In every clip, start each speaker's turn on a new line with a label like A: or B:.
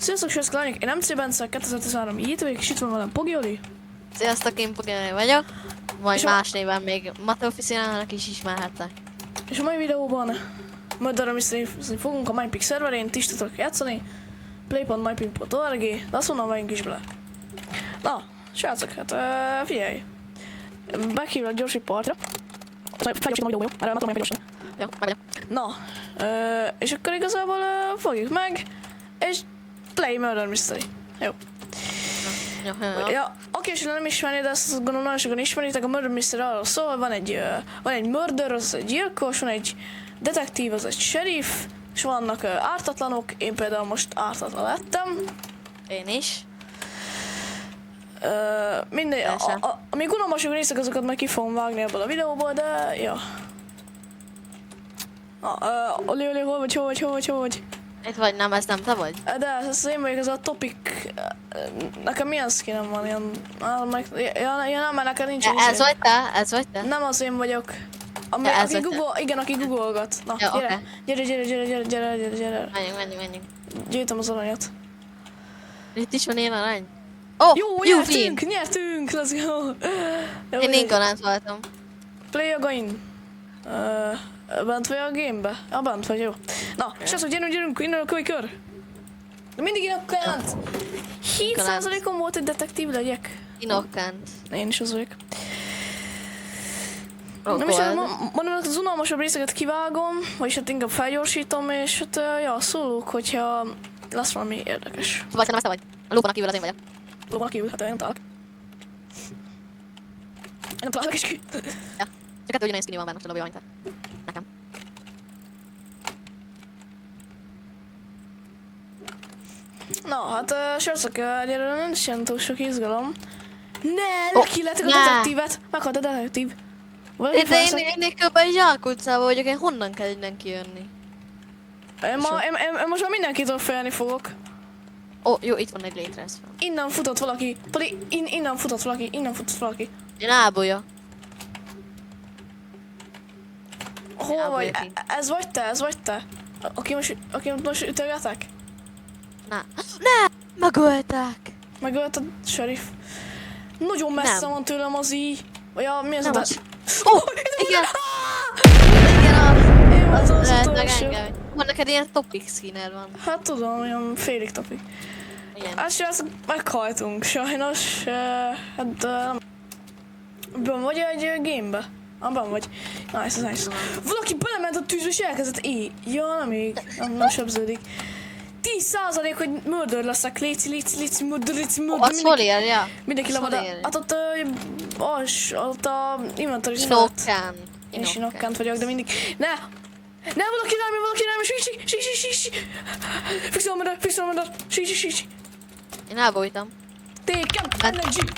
A: Sziasztok, srácok, lányok! Én MC Bence, 2013 így vagyok, és itt van velem Pogi Oli.
B: Sziasztok, én Pogi vagyok. Vagy
A: És
B: más néven még Mateo Officialnak is ismerhettek.
A: És a mai videóban Murder Mystery fogunk a MyPic szerverén, ti is tudtok játszani. play.mypic.org, de azt mondom, vegyünk is bele. Na, srácok, hát figyelj! Meghívlak gyorsi partra. Felgyorsítom a videó, jó? Mert nem tudom, hogy gyorsan.
B: Jó, meg
A: Na, és akkor igazából fogjuk meg, és play Murder Mystery. Jó.
B: jó.
A: Ja, aki esetleg nem ismeri, de azt gondolom nagyon sokan ismeritek, a Murder Mystery arról szól, van egy murder, az egy gyilkos, van egy detektív, az egy sheriff, és vannak ártatlanok, én például most ártatlan lettem.
B: Én is.
A: Mindegy, amíg unalmasak részek, azokat majd ki fogom vágni ebből a videóból, de ja. Oli, hol vagy?
B: Itt vagy, nem, ez nem te vagy?
A: De ez én vagyok, ez a topic. Nekem milyen skinem van, ilyen... Ja, nem, mert nekem nincs
B: Ez vagy te?
A: Nem az én vagyok. Aki googolgat. Na,
B: ja,
A: gyere.
B: Menjünk.
A: Gyűjtöm az aranyat.
B: Itt is van ilyen arany. Oh,
A: Jó, nyertünk, let's go.
B: Én Ingonát voltam.
A: Play a gain. Bent vagy a gamebe? Bent vagy, jó. Na, srácok, gyerünk, innen a kövykör. De mindig Inokkant. 7%-on volt, hogy detektív legyek.
B: Inokkant.
A: Én is az vagyok. Nem is mondom, az unalmasabb részeket kivágom, vagyis hát inkább felgyorsítom, és hát ja, szólok, hogyha lesz valami érdekes.
B: Vagy nem ezt vagy? A lóban kívül az én vagyok.
A: Lóban kívül, hát én nem találok. Én nem találok is ki.
B: Ja. Csak kettő ugyanilyen skinny van benne most a lobbyban, mint nekem.
A: Na, hát srácok, gyere, nem is ilyen túl sok izgalom. Ne, lekilletek a detektívet! Meghalt a detektív.
B: De én kb. Egy zsákutcában vagyok, én honnan kell innen kijönni?
A: Én most már mindenkitől félni fogok.
B: Ó, jó, itt van egy létrez fel.
A: Innen futott valaki. Pali, innen futott valaki.
B: Én ábúja.
A: Hol vagy? Ez vagy te? Aki most ütögetek?
B: Ne! Megöltek!
A: Megölt a sheriff. Nagyon messze van tőlem az így. Vagy mi az a...
B: Ó, igen! Igen, az utolsó. Van neked ilyen topic skinner van.
A: Hát tudom, olyan félig topic.
B: Igen.
A: Hát srácok, meghaltunk sajnos. Hát ben vagy egy gamebe? Ben vagy. Nice. Valaki belement a tűzbe és elkezdett Ja, nem sebződik. 10% hogy murder leszek, léci, murder.
B: Az hol érja?
A: Mindenki lemad. Hát ott a inventory
B: Inokkant.
A: Én is inokkant vagyok, de mindig... Ne, valaki rám, sí. Fixolom oda, sí.
B: Én elbújtam.
A: Tékem, energy.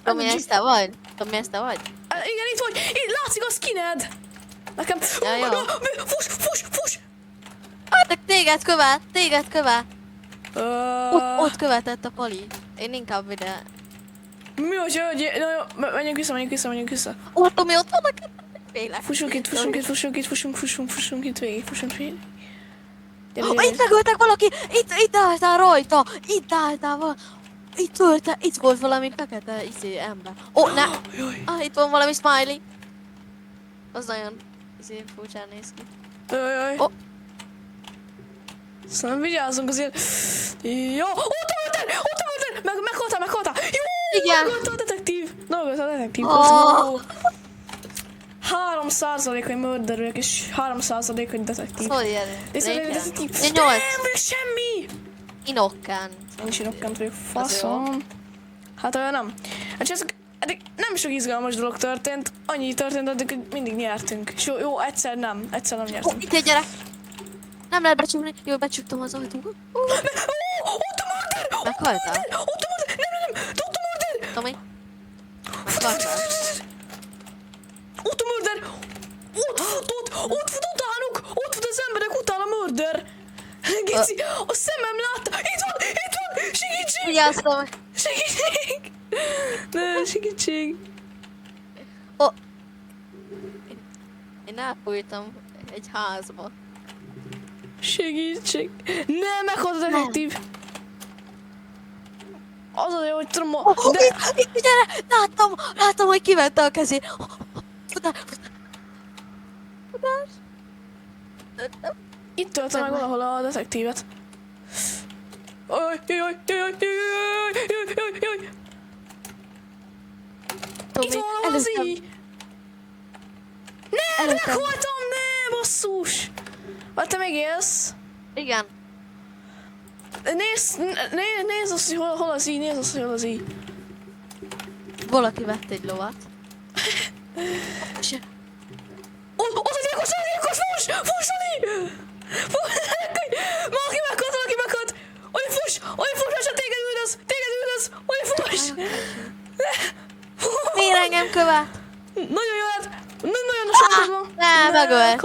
B: Tomi, ezt te vagy?
A: Igen, itt vagy, itt látszik a skined. Nekem...
B: Ja, jó.
A: Fuss!
B: Hát téged követ. Ott követett a Pali. Én inkább ide.
A: Mi hogy menjünk vissza.
B: Ó, Tomi, ott vannak. Félek.
A: Fussunk itt végig.
B: Itt megöltek valaki! Itt álltál rajta! Itt volt valami fekete ember. Ó, ne! Itt van valami smiley. Az nagyon furcsán néz ki.
A: Jaj. Szóval vigyázzunk azért. Jó! Ott a murder! Meghaltál! Jó!
B: Igen!
A: Megölt a detektív! 3% hogy murderők és 3% hogy detektív.
B: Szóval ilyen.
A: Detektív.
B: Én 8.
A: Nem, semmi!
B: Inokkant.
A: Én is inokkant vagyok, faszom. Hát nem. Hát eddig nem sok izgalmas dolog történt. Annyi történt, addig, hogy mindig nyertünk. És jó, egyszer nem nyertünk.
B: Itt egy gyerek. Nem lehet becsukni. Jól becsuktam az ajtót.
A: Ott a murder!
B: Meghaltál?
A: Ott a murder! Nem! Ott a murder!
B: Tomi? Meghaltál?
A: Ott a murder! Ott fut utánuk! Ott fut az emberek után a murder! Gici, a szemem látta! Itt van! Segítség!
B: Vigyáztam!
A: Segítség! Ne, segítség!
B: Én elfújtam egy házba.
A: Segítség. Nem, meghalt a detektív. Az az jó, hogy tudom,
B: De... Gyere! Láttam, hogy kivette a kezét. Futás!
A: itt tölte meg valahol a detektívet. Jaj. Itt van valahol az így. Nem, meghaltam, ne, basszus. Vagy te még élsz?
B: Igen.
A: Nézd azt, hogy hol az így, nézd azt, hogy hol az így.
B: Valaki vett egy lovat.
A: Ott a gyilkos, fuss, Oli! Valaki meghalt! Oli, fuss, most téged üldöz! Oli, fuss!
B: Miért engem követ?
A: Nagyon jó lett! Nagyon sok van!
B: Nem, megölt.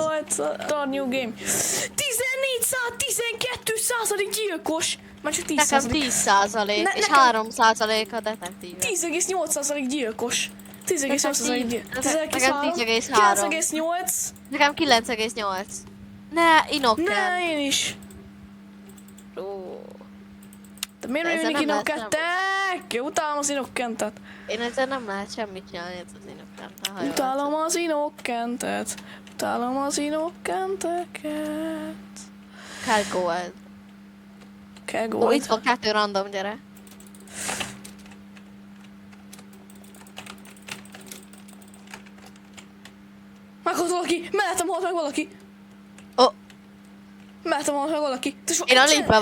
A: A new game. 1412% gyilkos! Már csak 10%.
B: Nekem 10% és 3% a detektív.
A: 10,8% gyilkos. 10,8% gyilkos.
B: Nekem 10,3.
A: 9,8.
B: Nekem 9,8. Ne, Inokken.
A: Ne, én is.
B: Ó.
A: De miért
B: ezzel
A: mindig
B: nem lehet
A: inokkentek? Utálom az inokkentet.
B: Én ezzel nem lehet semmit csinálni, ez az Inokken.
A: Utálom az inokkentet. Utálom az inokkenteket.
B: Kell gold.
A: Kell
B: Ó,
A: gold.
B: itt van 2 random, gyere.
A: Meghalt valaki! Mellettem halt meg valaki!
B: Ó,
A: Mellettem halt meg valaki!
B: én a liftbe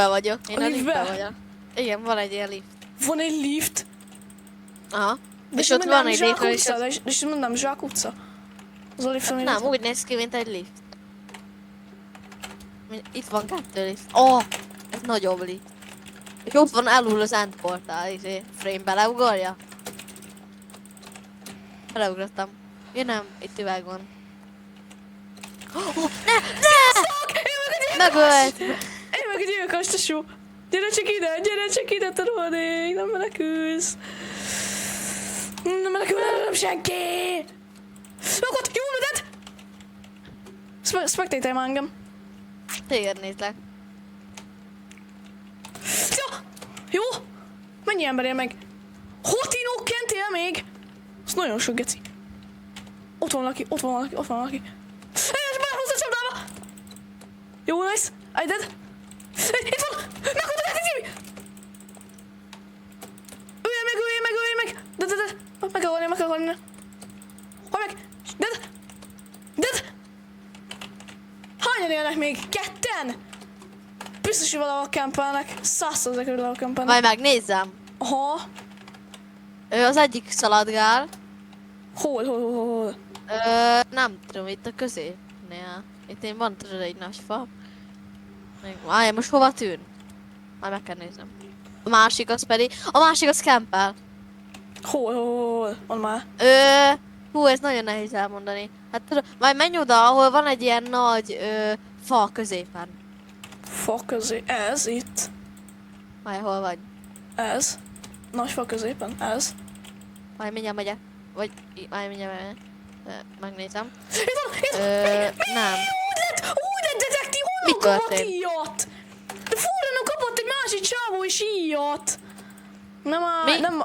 B: vagyok.
A: A liftbe?
B: Igen, van egy ilyen lift.
A: Van egy lift?
B: Aha.
A: De
B: És ott van egy lift, és
A: utca, és nem Zsák utca. Az a lift, ami
B: nem, úgy néz ki, mint egy lift. Itt van 2 lift. Ó, ez nagyobb lift. És ott van elul az end portál, frame beleugorja. Beleugrottam. Ja nem, itt üveg van. Ne! Megölt!
A: Én meg egy gyilkos, tesó! Gyere csak ide, te rohadék! Nem menekülsz! Nem menekül senki! Megott! Jó lődet! Spectator engem.
B: Téged nézlek.
A: Jó! Mennyi ember él meg? Hotinók kentél még? Az nagyon sok, geci. Ott van valaki. Helyes, bárhozz a csapdába! Jó, nice! I dead! Itt van! Meghalt a detektív! Ölje meg! Dead! Meg kell halni. Hol meg! Dead! Hányan élnek még? 2-en? Biztos, hogy valahol kempelnek. 100%-ra valahol kempelnek.
B: Majd megnézzem.
A: Aha.
B: Ő az egyik szaladgál.
A: Hol?
B: Nem tudom, itt a középnél. Itt én van tudod egy nagy fa. Várj, most hova tűn? Majd meg kell néznem. A másik az campel.
A: Hol? Van már.
B: Hú, ez nagyon nehéz elmondani. Hát tudod, majd menj oda, ahol van egy ilyen nagy fa középen.
A: Fa közé. Ez itt.
B: Majd hol vagy?
A: Ez. Nagy fa középen. Ez.
B: Majd mindjárt megyek. Vagy, majd mindjárt megyek. Megnézem.
A: Itt van!
B: Nem.
A: Úgy lett detektív!
B: Mi
A: Honnan kapott
B: történt?
A: ilyet? De fúrranok kapott egy másik csávó is ilyet! Nem.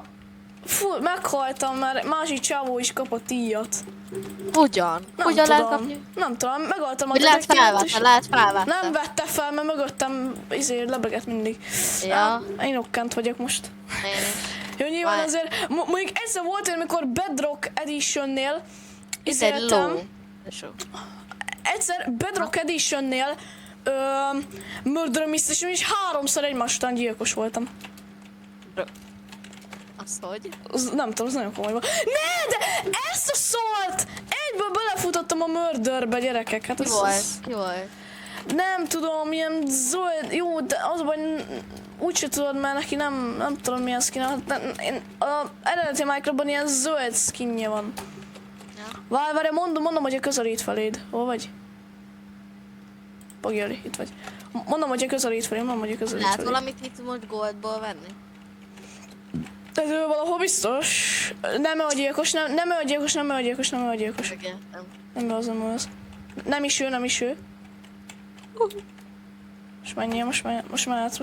A: Fú, meghaltam, mert másik csávó is kapott ilyet.
B: Hogyan? Hogyan lehet kapni?
A: Nem tudom, megaltam a
B: Hogy lehet
A: detektívet.
B: felvette,
A: Nem vette fel, mert mögöttem lebegett mindig.
B: Ja.
A: Én okkent vagyok most.
B: Én is.
A: Jó, nyilván azért, mondjuk egyszer volt, amikor Bedrock Editionnél
B: Itt egy ló.
A: Egyszer Bedrock Editionnél Murder Mystery, és 3-szor egymás után gyilkos voltam.
B: Az hogy?
A: Nem tudom, az nagyon komoly volt. Ne, de ezt a szólt! Egyből belefutottam a murderbe, gyerekek. Hát
B: Ki volt?
A: Nem tudom, ilyen zöld, jó, de az baj, úgyse tudod, mert neki nem tudom milyen skin. Én az eredeti Minecraftban ilyen zöld skinje van.
B: Ja.
A: Várj, mondom, hogy közelít feléd. Hol vagy? Pagjali, itt vagy. Mondom, hogy közelít feléd,
B: Lehet valamit itt most goldból venni?
A: Ez ő valahol biztos. Nem ő a gyilkos. Nem ő a gyilkos.
B: Megértem.
A: Nem ő az. Nem is ő. Most menjél, most mehetsz.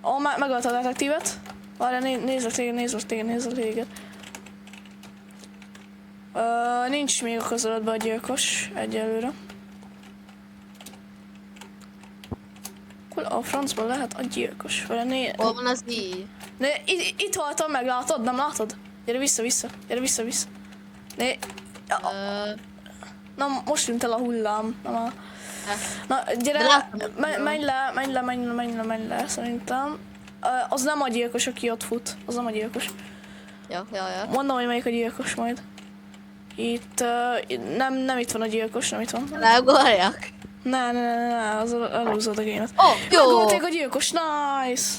A: Ó, megölt a detektívet. Várjál, nézlek téged. Nincs még a közeledben a gyilkos egyelőre. Hol a francban lehet a gyilkos?
B: Hol van az így?
A: Itt haltam meg, látod? Nem látod? Gyere vissza. Na, most tűnt el a hullám. Na, gyere, menj le, szerintem. Az nem a gyilkos, aki ott fut. Az nem a gyilkos.
B: Ja.
A: Mondom, hogy melyik a gyilkos majd. Itt, nem itt van a gyilkos, nem itt van.
B: Leugorjak?
A: Ne, az elhúzod a gémet.
B: Jó!
A: Megölték a gyilkos, nice!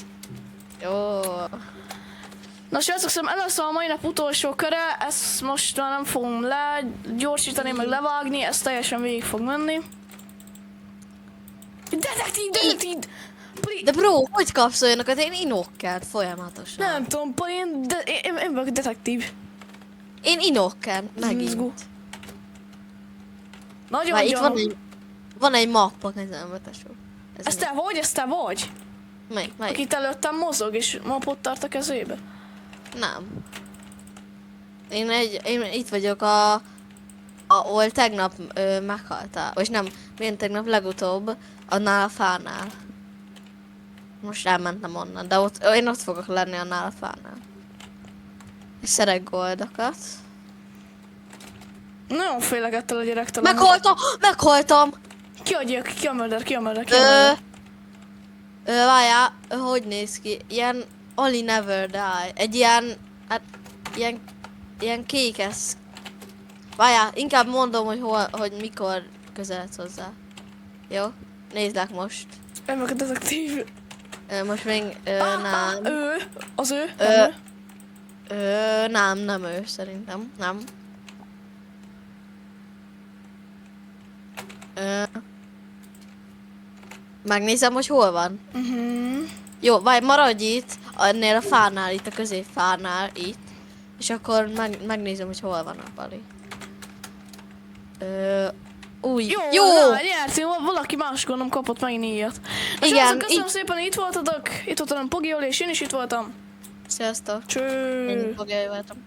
B: Jó.
A: Na srácok, szerintem először a mai nap utolsó köre, ezt most már nem fogom legyorsítani, meg levágni, ez teljesen végig fog menni. Detektív!
B: De bro, hogy kapsz olyanokat? Én inokkert folyamatosan.
A: Nem tudom, én vagyok detektív.
B: Én inokkert, megint.
A: Nagyon
B: Itt
A: gyanú.
B: van egy mappa kezembe, tesó.
A: Ez te vagy? Ez te vagy?
B: Melyik?
A: Akit előttem mozog és mapot tart a kezébe?
B: Nem. Én itt vagyok ahol tegnap meghaltál. Vagy nem, milyen tegnap legutóbb, annál a fánál. Most elmentem onnan, de én ott fogok lenni annál a fánál. És szerek goldokat.
A: Nagyon félek ettől a gyerektől.
B: Meghaltam!
A: Ki a murder?
B: Várjál, hogy néz ki? Ilyen Only Never Die. Egy ilyen, hát, ilyen kékes. Várjál, inkább mondom, hogy mikor közeledsz hozzá. Jó? Nézlek most.
A: Én meg a detektív.
B: Most még, nem.
A: Az ő?
B: Nem ő szerintem, nem. Megnézem, hogy hol van. Jó, vagy maradj itt, ennél a fánál, itt a középfánál, itt. És akkor megnézem, hogy hol van a Bali.
A: Jó! Na, nyertünk, valaki más gondolom kapott megint ilyet.
B: Igen,
A: köszönöm szépen, itt voltatok. Itt voltam Pogi Oli, és én is itt voltam.
B: Sziasztok.
A: Cső.
B: Én Pogi voltam.